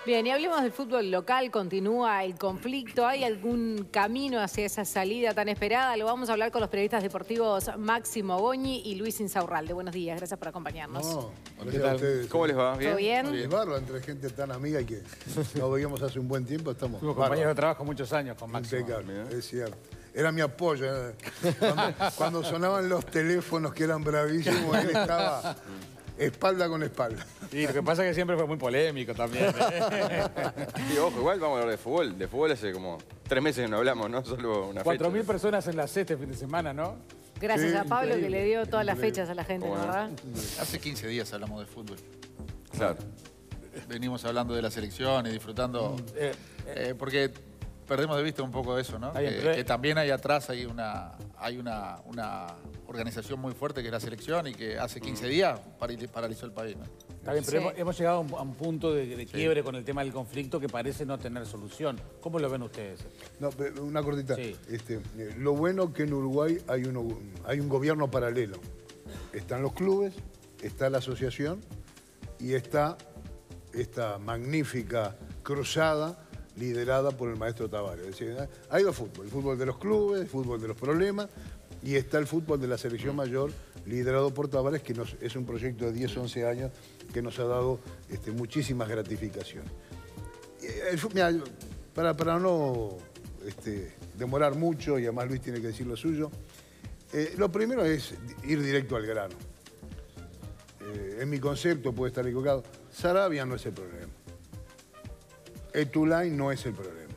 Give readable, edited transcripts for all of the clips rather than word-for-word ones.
Bien, y hablemos del fútbol local, continúa el conflicto, ¿hay algún camino hacia esa salida tan esperada? Lo vamos a hablar con los periodistas deportivos Máximo Goñi y Luis Insaurralde. Buenos días, gracias por acompañarnos. No, ¿Qué tal? ustedes. ¿Cómo les va? ¿Bien? ¿Todo bien? Es bárbaro, entre gente tan amiga y que nos veíamos hace un buen tiempo, estamos Fuimos compañeros de trabajo muchos años con Máximo. impecable, es cierto. Era mi apoyo. Cuando sonaban los teléfonos que eran bravísimos, él estaba espalda con espalda. Y lo que pasa es que siempre fue muy polémico también. Sí, ojo, igual vamos a hablar de fútbol. De fútbol hace como 3 meses que no hablamos, ¿no? Solo una fecha. 4.000 personas en la C este fin de semana, ¿no? Gracias Sí, a Pablo increíble, que le dio todas las increíble. fechas a la gente, Bueno. ¿verdad? Hace 15 días hablamos de fútbol. Claro. Venimos hablando de la selección y disfrutando. Porque perdemos de vista un poco eso, ¿no? Está bien, pero- Que también ahí atrás hay una organización muy fuerte que es la selección y que hace 15 días paralizó el país, ¿no? Está bien, pero Sí. hemos llegado a un punto de quiebre con el tema del conflicto que parece no tener solución. ¿Cómo lo ven ustedes? No, pero una cortita. Sí. Lo bueno que en Uruguay hay un gobierno paralelo. Están los clubes, está la asociación y está esta magnífica cruzada liderada por el maestro Tavares. Es decir, hay dos fútbol, el fútbol de los clubes, el fútbol de los problemas y está el fútbol de la selección mayor liderado por Tavares, que es un proyecto de 10, 11 años que nos ha dado muchísimas gratificaciones. Mira, para no demorar mucho, y además Luis tiene que decir lo suyo, lo primero es ir directo al grano. En mi concepto puede estar equivocado. Sarabia no es el problema. Etulain no es el problema.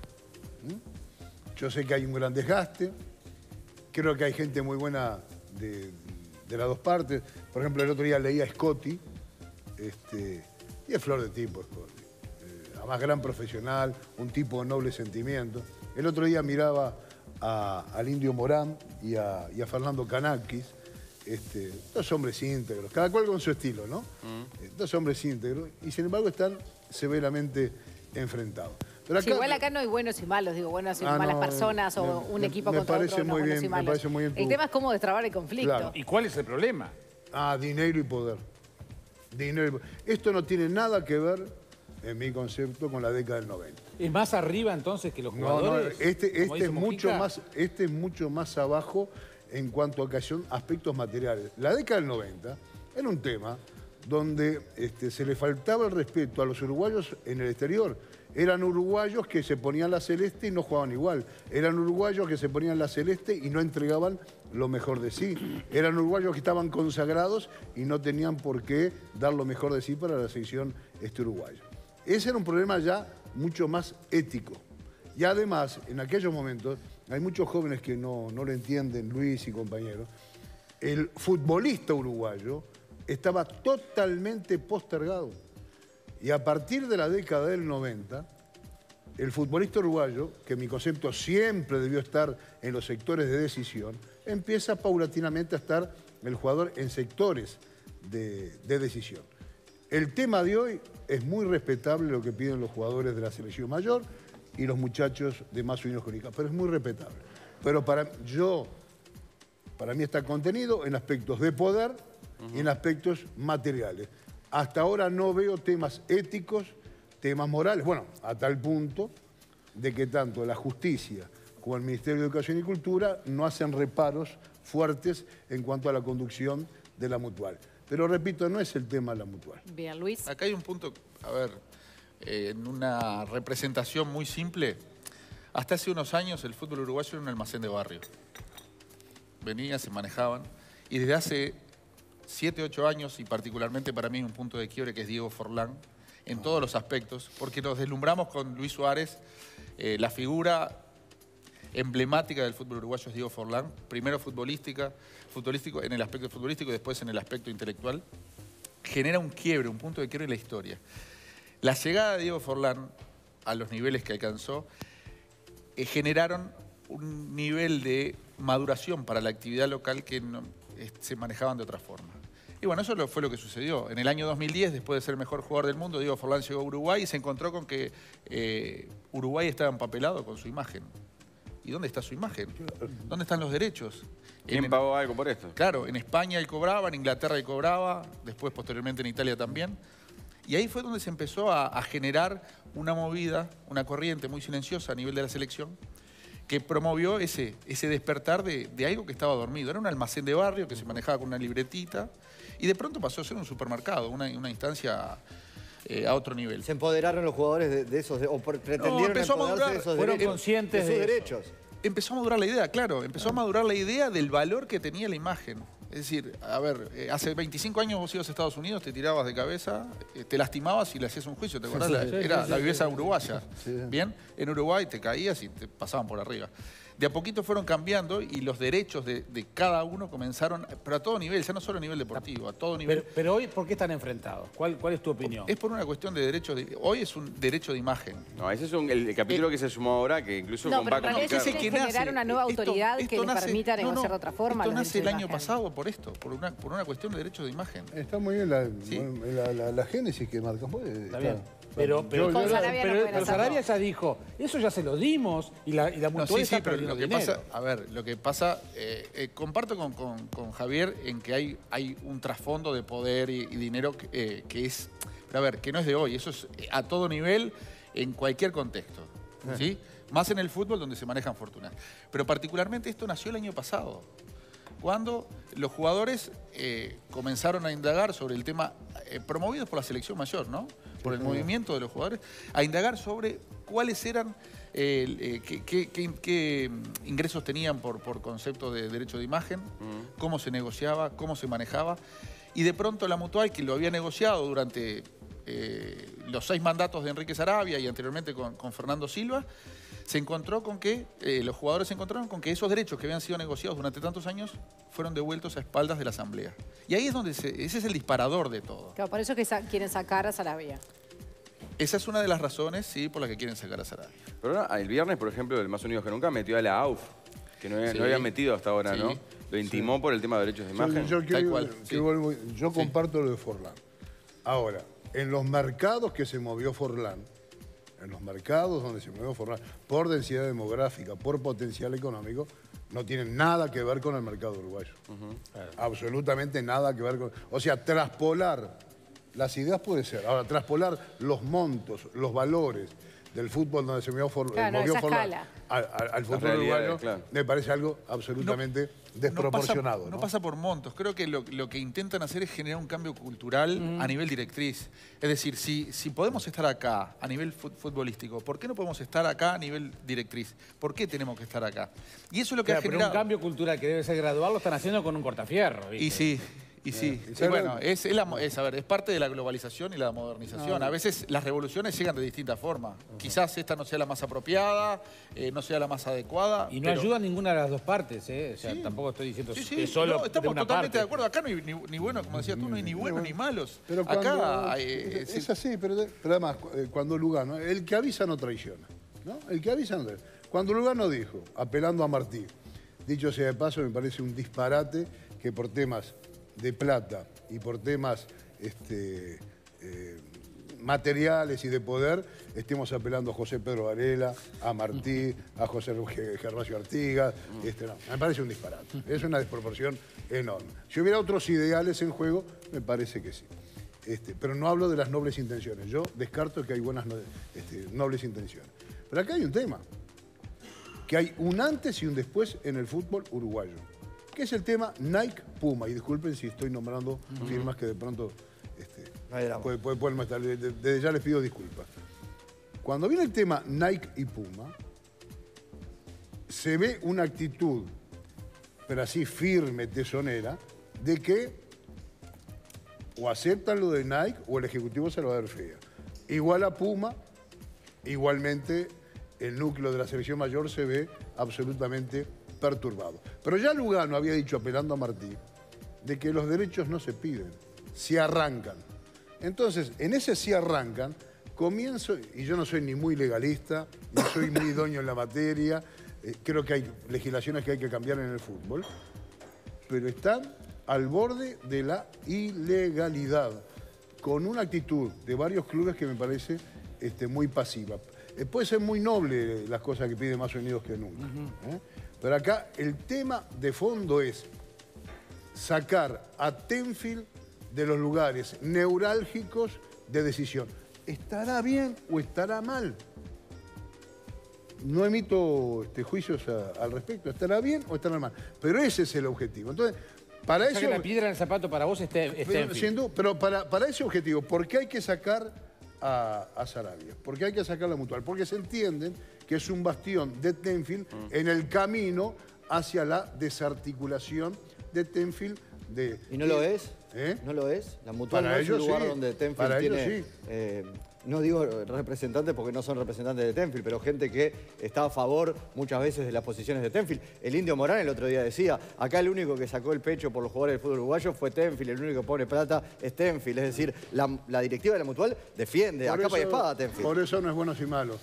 Yo sé que hay un gran desgaste. Creo que hay gente muy buena de las dos partes. Por ejemplo, el otro día leía a Scotti. Y es flor de tipo, Scotti. Además, gran profesional, un tipo de noble sentimiento. El otro día miraba al Indio Morán y a Fernando Canakis. Dos hombres íntegros, cada cual con su estilo, ¿no? Dos hombres íntegros, y sin embargo están severamente enfrentados. Pero Sí, igual acá no hay buenos y malos, digo, buenas y malas personas o un equipo contra parece otro, no, muy buenos bien, y me malos. parece muy bien El tu- tema es cómo destrabar el conflicto. Claro. ¿Y cuál es el problema? Dinero y poder. Dinero y poder. Esto no tiene nada que ver, en mi concepto, con la década del 90. ¿Es más arriba entonces que los No, jugadores? este como dice es mucho Mujica? más, este es mucho más abajo en cuanto a aspectos materiales. La década del 90 era un tema donde se le faltaba el respeto a los uruguayos en el exterior. Eran uruguayos que se ponían la celeste y no jugaban igual. Eran uruguayos que se ponían la celeste y no entregaban lo mejor de sí. Eran uruguayos que estaban consagrados y no tenían por qué dar lo mejor de sí para la selección uruguaya. Ese era un problema ya mucho más ético. Y además, en aquellos momentos, hay muchos jóvenes que no lo entienden, Luis y compañeros, el futbolista uruguayo estaba totalmente postergado. Y a partir de la década del 90, el futbolista uruguayo, que en mi concepto siempre debió estar en los sectores de decisión, empieza paulatinamente a estar el jugador en sectores de decisión. El tema de hoy es muy respetable lo que piden los jugadores de la selección mayor y los muchachos de más unidos con ICA, pero es muy respetable. Pero para mí está contenido en aspectos de poder y en aspectos materiales. Hasta ahora no veo temas éticos, temas morales, bueno, a tal punto de que tanto la justicia como el Ministerio de Educación y Cultura no hacen reparos fuertes en cuanto a la conducción de la mutual. Pero repito, no es el tema de la mutual. Bien, Luis. Acá hay un punto, a ver, en una representación muy simple. Hasta hace unos años el fútbol uruguayo era un almacén de barrio. Venía, se manejaban, y desde hace 7, 8 años, y particularmente para mí un punto de quiebre que es Diego Forlán, en todos los aspectos, porque nos deslumbramos con Luis Suárez, la figura emblemática del fútbol uruguayo es Diego Forlán, primero futbolístico en el aspecto futbolístico y después en el aspecto intelectual, genera un quiebre, un punto de quiebre en la historia. La llegada de Diego Forlán a los niveles que alcanzó generaron un nivel de maduración para la actividad local que se manejaban de otra forma. Y bueno, eso fue lo que sucedió. En el año 2010, después de ser el mejor jugador del mundo, Diego Forlán llegó a Uruguay y se encontró con que Uruguay estaba empapelado con su imagen. ¿Y dónde está su imagen? ¿Dónde están los derechos? ¿Quién pagó algo por esto? Claro, en España él cobraba, en Inglaterra él cobraba, después posteriormente en Italia también. Y ahí fue donde se empezó a generar una movida, una corriente muy silenciosa a nivel de la selección, que promovió ese despertar de algo que estaba dormido. Era un almacén de barrio que se manejaba con una libretita y de pronto pasó a ser un supermercado, una instancia a otro nivel. ¿Se empoderaron los jugadores de esos, o pretendieron empezó a empoderarse madurar, de esos fueron derechos? conscientes de sus de eso. derechos? Empezó a madurar la idea, claro. Empezó a madurar la idea del valor que tenía la imagen. Es decir, a ver, hace 25 años vos ibas a Estados Unidos, te tirabas de cabeza, te lastimabas y le hacías un juicio, ¿te acordás? Era la viveza uruguaya. Bien, en Uruguay te caías y te pasaban por arriba. De a poquito fueron cambiando y los derechos de cada uno comenzaron, pero a todo nivel, ya no solo a nivel deportivo, a todo nivel. Pero hoy, ¿por qué están enfrentados? ¿Cuál es tu opinión? Es por una cuestión de derechos. Hoy es un derecho de imagen. No, ese es el capítulo que se sumó ahora, que incluso No, con pero Paco en realidad Ricardo. ellos quieren generar una nueva autoridad que les permita negociar de otra forma. Esto los nace el derechos de año imagen. pasado por esto, por una cuestión de derechos de imagen. Está muy bien la génesis que marcan. Está bien. Pero Con Sarabia no pueden hacerlo. Sarabia ya dijo, eso ya se lo dimos y la No, mutual está pero perdiendo lo que dinero. pasa, a ver, lo que pasa, comparto con Javier en que hay un trasfondo de poder y dinero que es, pero a ver, que no es de hoy, eso es a todo nivel, en cualquier contexto, ¿sí? Más en el fútbol donde se manejan fortunas. Pero particularmente esto nació el año pasado, cuando los jugadores comenzaron a indagar sobre el tema, promovidos por la selección mayor, ¿no? Por el movimiento de los jugadores, a indagar sobre cuáles eran, qué ingresos tenían por concepto de derecho de imagen, cómo se negociaba, cómo se manejaba. Y de pronto la Mutual, que lo había negociado durante los 6 mandatos de Enrique Sarabia y anteriormente con Fernando Silva, se encontró con que, los jugadores se encontraron con que esos derechos que habían sido negociados durante tantos años fueron devueltos a espaldas de la Asamblea. Y ahí es donde ese es el disparador de todo. Claro, por eso es que quieren sacar a Sarabia. Esa es una de las razones, sí, por las que quieren sacar a Sarabia. Pero ahora, el viernes, por ejemplo, el Más Unidos que Nunca metió a la AUF, que no habían metido hasta ahora, ¿no? Lo intimó por el tema de derechos de imagen. Yo comparto lo de Forlán. Ahora, en los mercados que se movió Forlán, en los mercados donde se movió Forlán, por densidad demográfica, por potencial económico, no tienen nada que ver con el mercado uruguayo. Absolutamente nada que ver con... O sea, traspolar las ideas puede ser. Ahora, traspolar los montos, los valores del fútbol donde se movió Forlán al fútbol uruguayo, claro, me parece algo absolutamente desproporcionado. No pasa por montos. Creo que lo que intentan hacer es generar un cambio cultural a nivel directriz. Es decir, si podemos estar acá a nivel futbolístico, ¿por qué no podemos estar acá a nivel directriz? ¿Por qué tenemos que estar acá? Y eso es lo que ha generado... Pero un cambio cultural que debe ser gradual lo están haciendo con un cortafierro, ¿viste? Y sí. Y sí, bueno, es parte de la globalización y la modernización. A veces las revoluciones llegan de distintas formas. Quizás esta no sea la más apropiada, no sea la más adecuada. Y no ayuda a ninguna de las dos partes, ¿eh? O sea, tampoco estoy diciendo que solo estamos de una totalmente parte. de acuerdo. Acá no hay ni bueno, como decías tú, no hay ni buenos ni malos. Pero acá es así, pero además, cuando Lugano, el que avisa no traiciona, ¿no? El que avisa no traiciona. Cuando Lugano dijo, apelando a Martí, dicho sea de paso, me parece un disparate que por temas de plata y por temas materiales y de poder, estemos apelando a José Pedro Varela, a Martí, a José Gervasio Artigas. No, me parece un disparate. Es una desproporción enorme. Si hubiera otros ideales en juego, me parece que sí. Pero no hablo de las nobles intenciones. Yo descarto que hay buenas nobles intenciones. Pero acá hay un tema. Que hay un antes y un después en el fútbol uruguayo. Que es el tema Nike-Puma. Y disculpen si estoy nombrando firmas que de pronto pueden estar. Desde ya les pido disculpas. Cuando viene el tema Nike y Puma, se ve una actitud, pero así firme, tesonera, de que o aceptan lo de Nike o el ejecutivo se lo va a dar fea. Igual a Puma, igualmente el núcleo de la selección mayor se ve absolutamente perturbado. Pero ya Lugano había dicho, apelando a Martí, de que los derechos no se piden, se arrancan. Entonces, en ese se arrancan, comienzo, y yo no soy ni muy legalista, ni soy muy idóneo en la materia, creo que hay legislaciones que hay que cambiar en el fútbol, pero están al borde de la ilegalidad, con una actitud de varios clubes que me parece muy pasiva. Puede ser muy noble las cosas que pide Más Unidos que Nunca. Pero acá el tema de fondo es sacar a Tenfield de los lugares neurálgicos de decisión. ¿Estará bien o estará mal? No emito juicios al respecto. ¿Estará bien o estará mal? Pero ese es el objetivo. Entonces, para O sea, eso... que la piedra en el zapato para vos pero para ese objetivo, ¿por qué hay que sacar a Sarabia? ¿Por qué hay que sacar la Mutual? Porque se entienden que es un bastión de Tenfield en el camino hacia la desarticulación de Tenfield. ¿Y no lo es? ¿Eh? ¿No lo es? La Mutual Para no es un ellos lugar sí. donde Tenfield Para ellos tiene... sí. No digo representantes porque no son representantes de Tenfield, pero gente que está a favor muchas veces de las posiciones de Tenfield. El Indio Morán el otro día decía, acá el único que sacó el pecho por los jugadores del fútbol uruguayo fue Tenfield, el único que pone plata es Tenfield. Es decir, la directiva de la Mutual defiende a capa y espada a Tenfield. Por eso no es buenos y malos.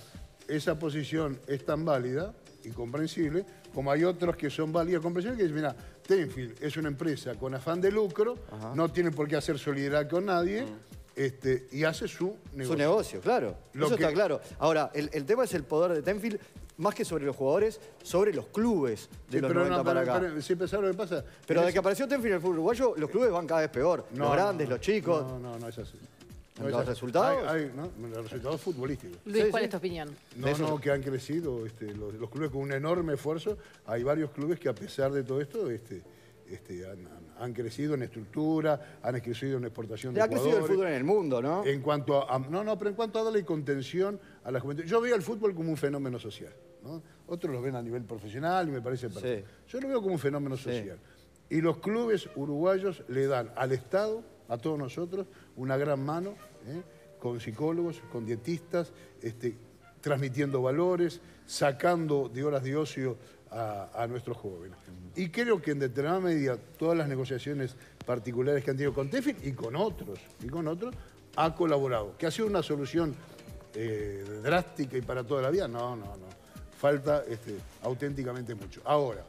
Esa posición es tan válida y comprensible como hay otros que son válidas y comprensibles que dicen, mira, Tenfield es una empresa con afán de lucro, no tiene por qué hacer solidaridad con nadie, y hace su negocio. Su negocio, claro. Eso está claro. Ahora, el tema es el poder de Tenfield, más que sobre los jugadores, sobre los clubes de los 90 para acá. Sí, pero ¿sabes lo que pasa? Pero desde que apareció Tenfield en el fútbol uruguayo, los clubes van cada vez peor. Los grandes, los chicos. No es así. ¿Los resultados? Los resultados futbolísticos. Luis, Sí, ¿cuál sí. es tu opinión? No, que han crecido los clubes con un enorme esfuerzo. Hay varios clubes que a pesar de todo esto han crecido en estructura, han crecido en exportación de Ha jugadores. crecido el fútbol en el mundo, ¿no? En cuanto a, pero en cuanto a darle contención a la juventud. Yo veo al fútbol como un fenómeno social, ¿no? Otros lo ven a nivel profesional y me parece perfecto. Yo lo veo como un fenómeno social. Y los clubes uruguayos le dan al Estado, a todos nosotros, una gran mano, con psicólogos, con dietistas, transmitiendo valores, sacando de horas de ocio a nuestros jóvenes. Y creo que en determinada medida todas las negociaciones particulares que han tenido con Tenfield y con otros, ha colaborado. ¿Que ha sido una solución drástica y para toda la vida? No. Falta auténticamente mucho. Ahora,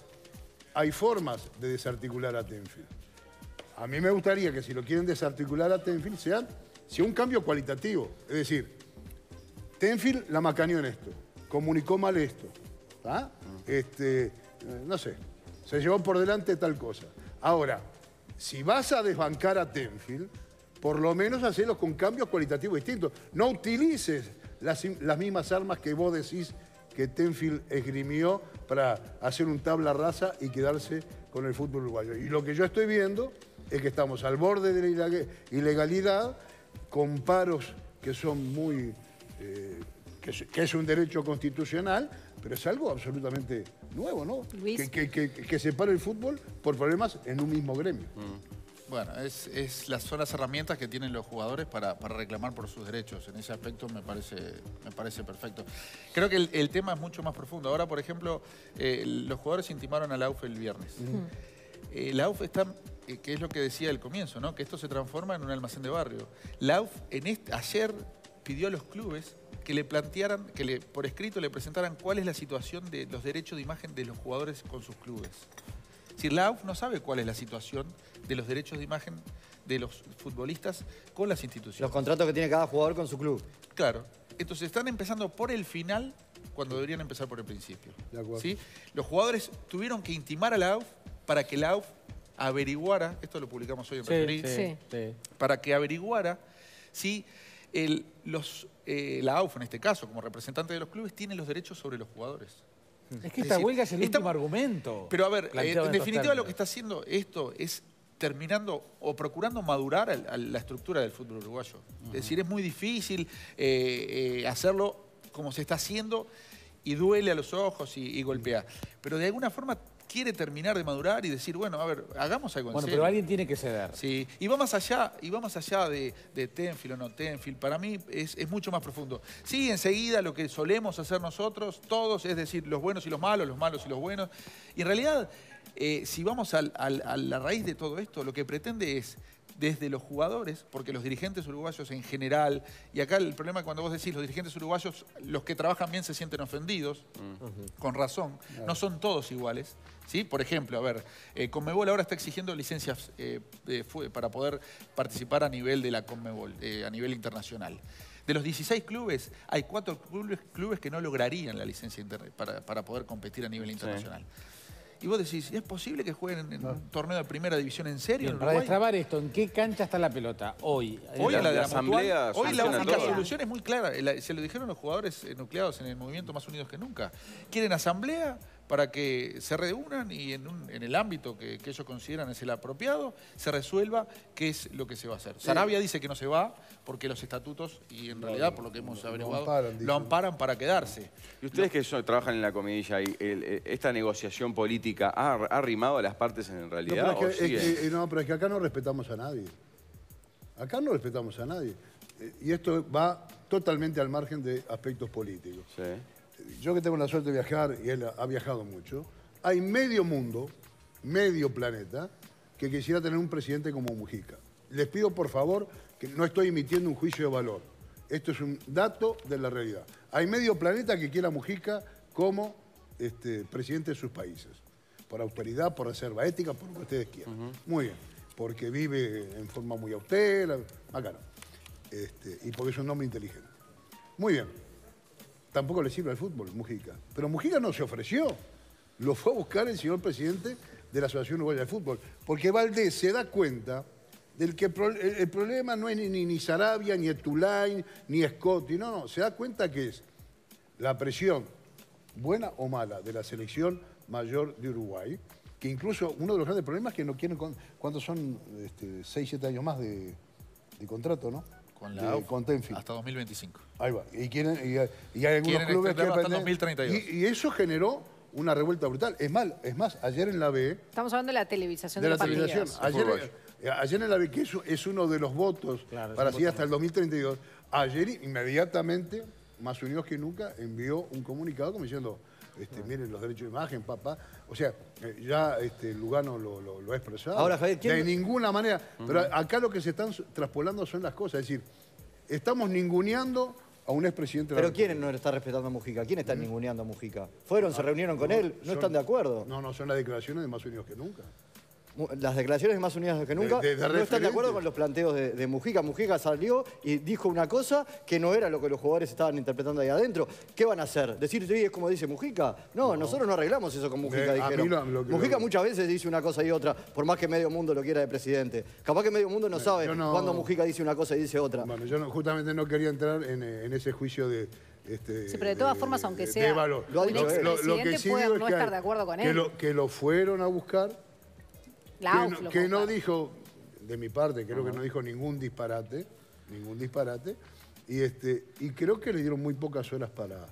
hay formas de desarticular a Tenfield. A mí me gustaría que si lo quieren desarticular a Tenfield sea un cambio cualitativo. Es decir, Tenfield la macaneó en esto, comunicó mal esto, ¿tá? No sé, se llevó por delante tal cosa. Ahora, si vas a desbancar a Tenfield, por lo menos hacelo con cambios cualitativos distintos. No utilices las mismas armas que vos decís que Tenfield esgrimió para hacer un tabla rasa y quedarse con el fútbol uruguayo. Y lo que yo estoy viendo es que estamos al borde de la ilegalidad, con paros que son muy... que es un derecho constitucional, pero es algo absolutamente nuevo, ¿no? Luis. Que separe el fútbol por problemas en un mismo gremio. Bueno, son las herramientas que tienen los jugadores para reclamar por sus derechos. En ese aspecto me parece perfecto. Creo que el tema es mucho más profundo. Ahora, por ejemplo, los jugadores intimaron a la AUF el viernes. La AUF está, que es lo que decía al comienzo, ¿no? Que esto se transforma en un almacén de barrio. La AUF ayer pidió a los clubes que le plantearan, por escrito le presentaran cuál es la situación de los derechos de imagen de los jugadores con sus clubes. Es decir, la AUF no sabe cuál es la situación de los derechos de imagen de los futbolistas con las instituciones. Los contratos que tiene cada jugador con su club. Claro. Entonces están empezando por el final cuando deberían empezar por el principio. De acuerdo. ¿Sí? Los jugadores tuvieron que intimar a la AUF para que la AUF averiguara, esto lo publicamos hoy en Referí, para que averiguara si la AUF, en este caso, como representante de los clubes, tiene los derechos sobre los jugadores. Es que esta huelga es el último argumento. Pero a ver, planteado en estos definitiva lo términos. que está haciendo esto es terminando o procurando madurar a la estructura del fútbol uruguayo. Es decir, es muy difícil hacerlo como se está haciendo y duele a los ojos y golpea. Pero de alguna forma quiere terminar de madurar y decir, bueno, a ver, hagamos algo en Bueno, serio. pero alguien tiene que ceder. Sí, y va más allá de Tenfield o no Tenfield. Para mí es mucho más profundo. Sí, enseguida lo que solemos hacer nosotros, todos, es decir, los buenos y los malos y los buenos. Y en realidad, si vamos a la raíz de todo esto, lo que pretende es, desde los jugadores, porque los dirigentes uruguayos en general, y acá el problema cuando vos decís los dirigentes uruguayos, los que trabajan bien se sienten ofendidos, con razón, no son todos iguales. ¿Sí? Por ejemplo, a ver, Conmebol ahora está exigiendo licencias para poder participar a nivel de la Conmebol, a nivel internacional. De los 16 clubes, hay 4 clubes que no lograrían la licencia para poder competir a nivel internacional. Y vos decís, ¿es posible que jueguen en un torneo de primera división en serio? Bien, para destrabar esto, ¿en qué cancha está la pelota hoy? Hoy la de la asamblea. Mutual, hoy la única todo. solución es muy clara. Se lo dijeron los jugadores nucleados en el movimiento Más Unidos que Nunca. Quieren asamblea para que se reúnan y en el ámbito que ellos consideran es el apropiado, se resuelva qué es lo que se va a hacer. Sarabia dice que no se va porque los estatutos, y en realidad por lo que hemos averiguado, lo amparan para quedarse. Y ustedes que trabajan en la comidilla, ¿esta negociación política ha arrimado a las partes en realidad? No, pero es que acá no respetamos a nadie. Acá no respetamos a nadie. Y esto va totalmente al margen de aspectos políticos. Sí. Yo que tengo la suerte de viajar, y él ha viajado mucho, hay medio mundo, medio planeta, que quisiera tener un presidente como Mujica. Les pido, por favor, que no estoy emitiendo un juicio de valor. Esto es un dato de la realidad. Hay medio planeta que quiera a Mujica como presidente de sus países. Por autoridad, por reserva ética, por lo que ustedes quieran. Muy bien. Porque vive en forma muy austera, acá no. Y porque es un hombre inteligente. Muy bien. Tampoco le sirve al fútbol, Mujica. Pero Mujica no se ofreció. Lo fue a buscar el señor presidente de la Asociación Uruguaya de Fútbol. Porque Valdés se da cuenta del que el problema no es ni Sarabia, ni Etulain, ni Scotti. No, se da cuenta que es la presión, buena o mala, de la selección mayor de Uruguay, que incluso uno de los grandes problemas es que no quieren, ¿cuántos son? 6, 7 años más de contrato, ¿no? Con la AUF, con Tenfield. hasta 2025. Ahí va. Y hay algunos clubes que hasta 2032. Y eso generó una revuelta brutal. Es más, ayer en la B... Estamos hablando de la televisación de de la los televisación. partidos. Ayer en la B, que es uno de los votos para seguir hasta el 2032, ayer inmediatamente, Más Unidos que Nunca, envió un comunicado como diciendo, miren los derechos de imagen, papá. O sea, ya Lugano lo ha expresado. Ahora, Javier, de ninguna manera. Pero acá lo que se están traspolando son las cosas. Es decir, estamos ninguneando a un expresidente de la ¿Pero República. quién no está respetando a Mujica? ¿Quién está ninguneando a Mujica? ¿Fueron, se reunieron con él? ¿No están de acuerdo? No, son las declaraciones de Más Unidos que Nunca. Las declaraciones de Más Unidas que Nunca de no están de referente. acuerdo con los planteos de Mujica. Mujica salió y dijo una cosa que no era lo que los jugadores estaban interpretando ahí adentro. ¿Qué van a hacer? ¿Decir, sí, es como dice Mujica? No, nosotros no arreglamos eso con Mujica, dijeron. Mujica muchas veces dice una cosa y otra, por más que medio mundo lo quiera de presidente. Capaz que medio mundo no sabe cuándo Mujica dice una cosa y dice otra. Bueno, yo justamente no quería entrar en ese juicio de... sí, pero de todas formas, aunque sea valor. un expresidente, puede no estar de acuerdo con él. Que lo fueron a buscar... Que no dijo, de mi parte, creo que no dijo ningún disparate, y creo que le dieron muy pocas horas para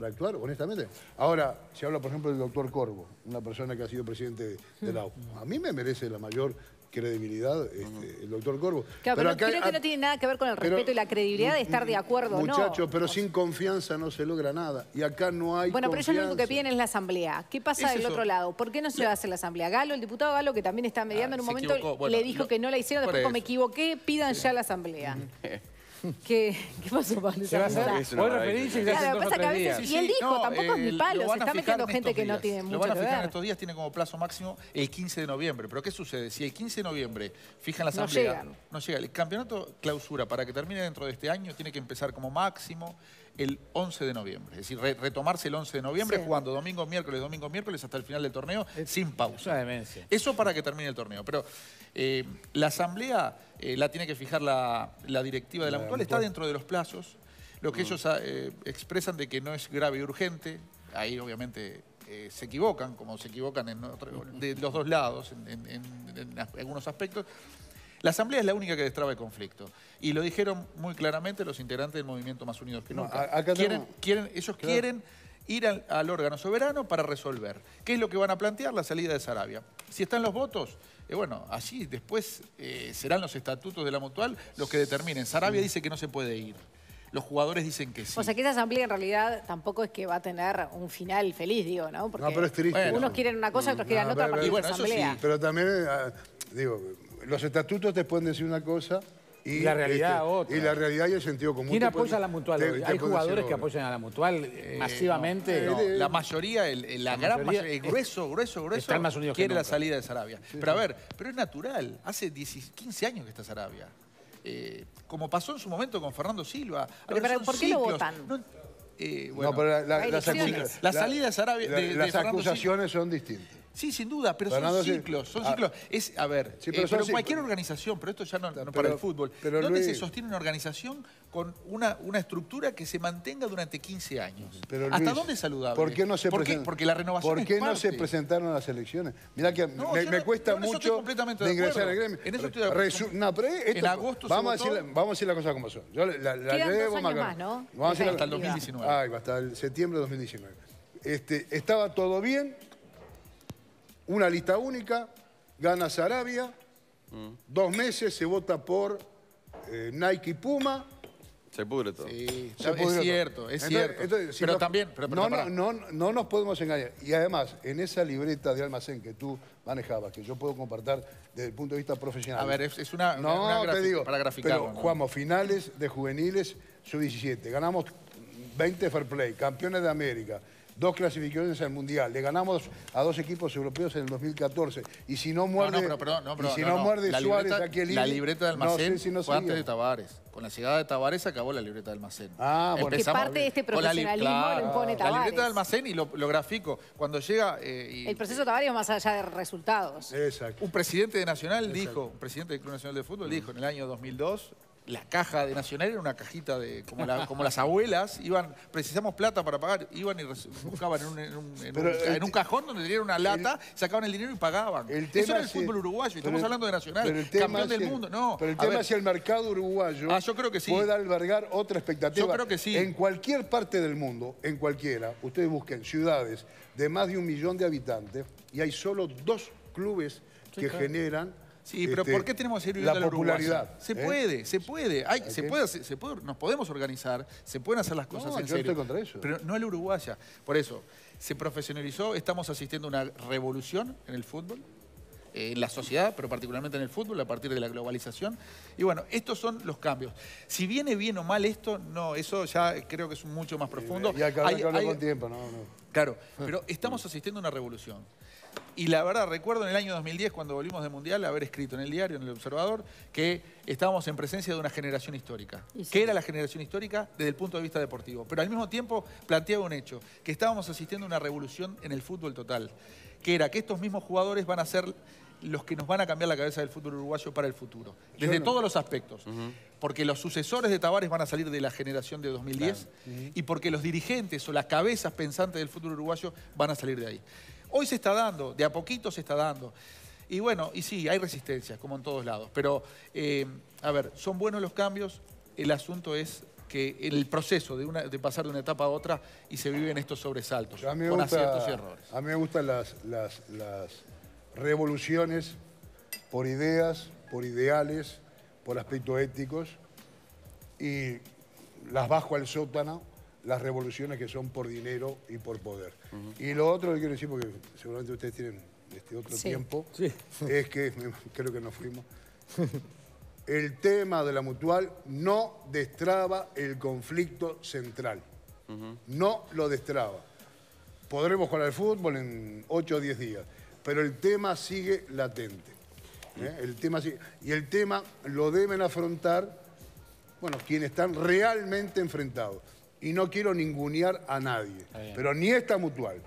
actuar, honestamente. Ahora, se habla, por ejemplo, del doctor Corvo, una persona que ha sido presidente de la AUF. A mí me merece la mayor credibilidad el doctor Corvo. Claro, pero creo que no tiene nada que ver con el respeto y la credibilidad de estar de acuerdo o no. Muchachos, pero sin confianza no se logra nada. Y acá no hay Bueno, pero confianza. ellos lo único que piden es la asamblea. ¿Qué pasa del otro lado? ¿Por qué no se va a hacer la asamblea? Galo, el diputado Galo, que también está mediando en un momento, le dijo que no la hicieron, después me equivoqué, pidan ya la asamblea. ¿Qué pasó, Pablo? Se va a hacer. Vos referís y ya hace 2 o 3 días. Y él dijo, tampoco es mi palo, se está metiendo gente que no tiene mucho que ver. Lo van a fijar en estos días, tiene como plazo máximo el 15 de noviembre. Pero ¿qué sucede? Si el 15 de noviembre fijan la asamblea, no llega. El campeonato clausura, para que termine dentro de este año, tiene que empezar como máximo el 11 de noviembre. Es decir, retomarse el 11 de noviembre, jugando domingo, miércoles, hasta el final del torneo, sin pausa. Una demencia. Eso para que termine el torneo. Pero la asamblea la tiene que fijar la directiva de la Mutual. Está dentro de los plazos. Lo que ellos expresan de que no es grave y urgente, ahí obviamente se equivocan, como se equivocan de los dos lados en algunos aspectos. La asamblea es la única que destraba el conflicto. Y lo dijeron muy claramente los integrantes del movimiento Más Unidos que Nunca. Ellos quieren ir al órgano soberano para resolver. ¿Qué es lo que van a plantear? La salida de Sarabia. Si están los votos, bueno, allí después serán los estatutos de la Mutual los que determinen. Sarabia dice que no se puede ir. Los jugadores dicen que sí. O sea que esa asamblea en realidad tampoco es que va a tener un final feliz, digo, ¿no? Porque pero es triste. unos quieren una cosa y otros quieren otra para y esa bueno, eso asamblea. sí. Pero también, digo, los estatutos te pueden decir una cosa y la realidad otra. Y la realidad y el sentido común. ¿Quién apoya a la Mutual hoy? ¿Hay jugadores que apoyan a la Mutual masivamente? No, la mayoría, la gran mayoría, el grueso están Más Unidos que quiere la Nunca. salida de Sarabia. Pero a ver, pero es natural. Hace 15 años que está Sarabia. Como pasó en su momento con Fernando Silva. Pero ¿por qué lo votan? bueno, no, pero Hay elecciones. la salida de Sarabia... de las Fernando acusaciones son distintas. Sí, sin duda, pero Fernando, son ciclos, son ciclos. A ver, Sí, pero, pero son cualquier ciclos. organización, pero esto ya no para pero- el fútbol, pero ¿dónde Luis- se sostiene una organización con una estructura que se mantenga durante 15 años? Pero, ¿Hasta Luis, dónde es saludable? ¿Por qué no se Porque la renovación ¿Por qué es no se parte. presentaron a las elecciones? Mirá que No, me yo me no- cuesta yo en eso estoy mucho completamente de de ingresar acuerdo. al gremio. En eso estoy de acuerdo. No, pero esto, En agosto se vamos a votó. decir las cosas como son. Yo la Quedan 2 llevo años acá. más, ¿no? Vamos a decir Hasta el 2019. Hasta el septiembre de 2019. Estaba todo bien, una lista única, gana Sarabia, 2 meses se vota por Nike y Puma. Se pudre todo. Sí, Se pudrió es todo. cierto, es Entonces, cierto. entonces, si pero nos- también... pará. no nos podemos engañar. Y además, en esa libreta de almacén que tú manejabas, que yo puedo compartir desde el punto de vista profesional. A ver, es una te gráfica, digo, para graficarlo. pero ¿no? jugamos finales de juveniles sub-17, ganamos 20 fair play, campeones de América, 2 clasificaciones al Mundial, le ganamos a 2 equipos europeos en el 2014. Y si no muerde, muerde La Suárez libreta- aquí el La INI, libreta de no almacén sé si no fue antes seguía. de Tavares. Con la llegada de Tavares se acabó la libreta de almacén. Ah, bueno. Que parte de este con la profesionalismo lo impone La Tavares. libreta de almacén, y lo grafico, cuando llega... El proceso Tavares más allá de resultados. Exacto. Un presidente de Nacional dijo, un presidente del Club Nacional de Fútbol dijo en el año 2002, la caja de Nacional era una cajita de como las abuelas, precisamos plata para pagar, iban y buscaban en un cajón donde tenían una lata, sacaban el dinero y pagaban. Eso era el fútbol uruguayo, estamos hablando de Nacional, campeón del mundo. No, pero el a tema ver, es si el mercado uruguayo yo creo que sí. puede albergar otra expectativa. Yo creo que sí. En cualquier parte del mundo, en cualquiera, ustedes busquen ciudades de más de 1 millón de habitantes y hay solo 2 clubes que generan Sí, pero ¿por qué tenemos que ir viviendo la la popularidad? popularidad? Se puede, se puede. Nos podemos organizar, se pueden hacer las cosas No, en yo serio. estoy contra eso. Pero no la uruguaya. Por eso, se profesionalizó, estamos asistiendo a una revolución en el fútbol, en la sociedad, pero particularmente en el fútbol, a partir de la globalización. Y bueno, estos son los cambios. Si viene bien o mal esto, no, eso ya creo que es mucho más profundo. Y acá con tiempo, no. Claro, pero estamos asistiendo a una revolución. Y la verdad, recuerdo en el año 2010, cuando volvimos del Mundial, haber escrito en el diario, en El Observador, que estábamos en presencia de una generación histórica. Y sí. ¿Qué era la generación histórica? Desde el punto de vista deportivo. Pero al mismo tiempo planteaba un hecho, que estábamos asistiendo a una revolución en el fútbol total. Que era que estos mismos jugadores van a ser los que nos van a cambiar la cabeza del fútbol uruguayo para el futuro. Desde todos los aspectos. Porque los sucesores de Tavares van a salir de la generación de 2010 y porque los dirigentes o las cabezas pensantes del fútbol uruguayo van a salir de ahí. Hoy se está dando, de a poquito se está dando. Y bueno, y sí, hay resistencias, como en todos lados. Pero, a ver, son buenos los cambios. El asunto es que el proceso de pasar de una etapa a otra y se viven estos sobresaltos, con aciertos y errores. A mí me gustan las revoluciones por ideas, por ideales, por aspectos éticos, y las bajo al sótano, las revoluciones que son por dinero y por poder. Y lo otro que quiero decir, porque seguramente ustedes tienen otro tiempo, es que, creo que nos fuimos, el tema de la mutual no destraba el conflicto central. No lo destraba. Podremos jugar al fútbol en 8 o 10 días, pero el tema sigue latente. El tema sigue, y el tema lo deben afrontar, bueno, quienes están realmente enfrentados. Y no quiero ningunear a nadie, pero ni esta mutual,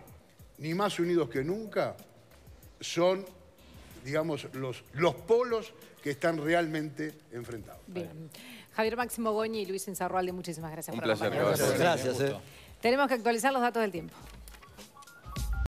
ni Más Unidos que Nunca, son, digamos, los polos que están realmente enfrentados. Bien. Javier Máximo Goñi y Luis Insaurralde, muchísimas gracias Un por placer, acompañarnos. Gracias. Tenemos que actualizar los datos del tiempo.